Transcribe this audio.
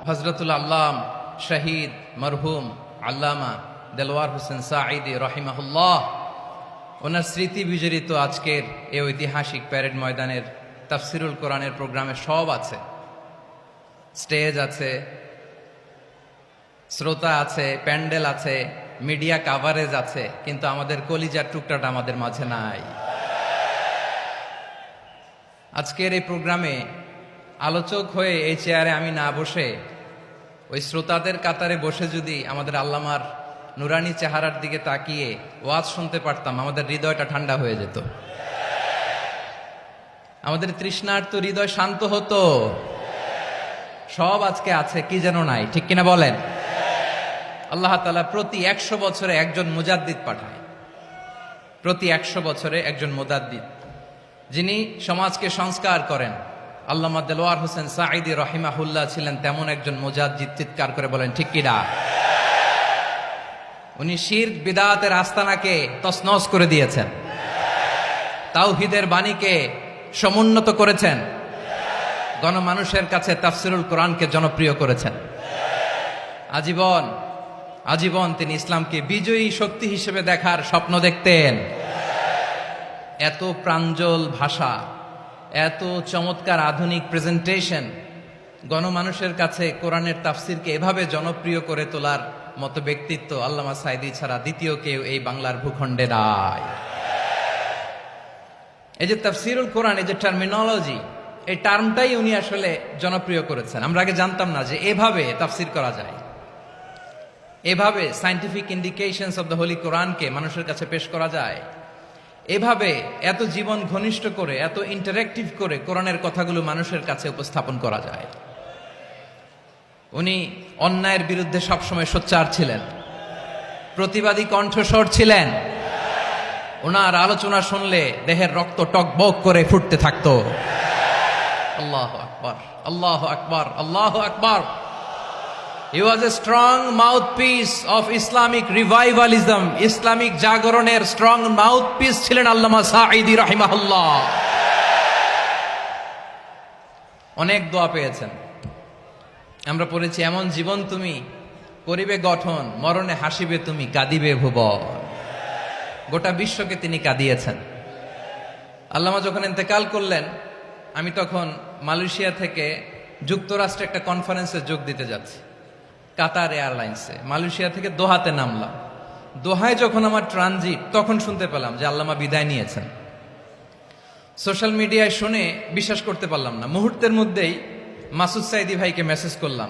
হজরতুল আল্লাম শহীদ মরহুম আল্লামা দেলওয়ার হোসেন সাঈদী রহিমাহুল্লাহ, ওনার স্মৃতি বিজড়িত আজকের এই ঐতিহাসিক প্যারেড ময়দানের তাফসিরুল কোরআনের প্রোগ্রামে সব আছে। স্টেজ আছে, শ্রোতা আছে, প্যান্ডেল আছে, মিডিয়া কাভারেজ আছে, কিন্তু আমাদের কলিজার টুকটাটা আমাদের মাঝে নাই। আজকের এই প্রোগ্রামে আলোচক হয়ে এই চেয়ারে আমি না বসে ওই শ্রোতাদের কাতারে বসে যদি আমাদের আল্লামার নুরানি চেহারার দিকে তাকিয়ে ওয়াজ শুনতে পারতাম, আমাদের হৃদয়টা ঠান্ডা হয়ে যেত, আমাদের তৃষ্ণার্ত হৃদয় শান্ত হতো। সব আজকে আছে, কি যেন নাই, ঠিক কিনা বলেন? আল্লাহ তাআলা প্রতি 100 বছরে একজন মুজাদ্দিদ পাঠায়, প্রতি 100 বছরে একজন মুজাদ্দিদ, যিনি সমাজকে সংস্কার করেন। আল্লামা দেলওয়ার হোসেন সাঈদী রহিমাহুল্লাহ ছিলেন তেমন একজন মুজাদ্দিদ। চিৎকার করে বলেন ঠিক কিনা? উনি শিরক বিদআতের আস্তানাকে তছনছ করে দিয়েছেন, তাওহীদের বাণীকে সমুন্নত করেছেন, গণমানুষের কাছে তাফসিরুল কোরআনকে জনপ্রিয় করেছেন। আজীবন তিনি ইসলামকে বিজয়ী শক্তি হিসেবে দেখার স্বপ্ন দেখতেন। এত প্রাঞ্জল ভাষা, এত চমৎকার আধুনিক প্রেজেন্টেশন, গণমানুষের কাছে কোরআনের তাফসিরকে এভাবে জনপ্রিয় করে তোলার মতো ব্যক্তিত্ব আল্লামা সাঈদী ছাড়া দ্বিতীয় কেউ এই বাংলার ভূখণ্ডে নাই। এই যে তাফসিরুল কোরআন, এই যে টার্মিনোলজি, এই টার্মটাই উনি আসলে জনপ্রিয় করেছেন। আমরা আগে জানতাম না যে এভাবে তাফসির করা যায়, এভাবে scientific indications of the Holi কোরআনকে মানুষের কাছে পেশ করা যায়, এভাবে এত জীবন ঘনিষ্ঠ করে, এত ইন্টারেক্টিভ করে কোরআনের কথাগুলো মানুষের কাছে উপস্থাপন করা যায়। উনি অন্যায়ের বিরুদ্ধে সবসময় সোচ্চার ছিলেন, প্রতিবাদী কণ্ঠস্বর ছিলেন। ওনার আলোচনা শুনলে দেহের রক্ত টকবক করে ফুটতে থাকতো। আল্লাহু আকবার, আল্লাহু আকবার, আল্লাহু আকবার। He was a strong mouthpiece of Islamic revivalism. Islamic জাগরণের স্ট্রং মাউথপিস ছিলেন আল্লামা সাঈদী রাহিমাহুল্লাহ। অনেক দোয়া পেয়েছেন, আমরা পড়েছি, এমন জীবন তুমি করিবে গঠন, মরণে হাসিবে তুমি, কাঁদিবে ভুবন। গোটা বিশ্বকে তিনি কাঁদিয়েছেন। আল্লামা যখন ইন্তেকাল করলেন, আমি তখন মালয়েশিয়া থেকে যুক্তরাষ্ট্রে একটা কনফারেন্সে যোগ দিতে যাচ্ছি, কাতার এয়ারলাইন্সে। মালয়েশিয়া থেকে দোহাতে নামলাম। দোহায় যখন আমার ট্রানজিট, তখন শুনতে পেলাম যে আল্লামা বিদায় নিয়েছেন। সোশ্যাল মিডিয়ায় শুনে বিশ্বাস করতে পারলাম না। মুহূর্তের মধ্যেই মাসুদ সাঈদী ভাইকে মেসেজ করলাম।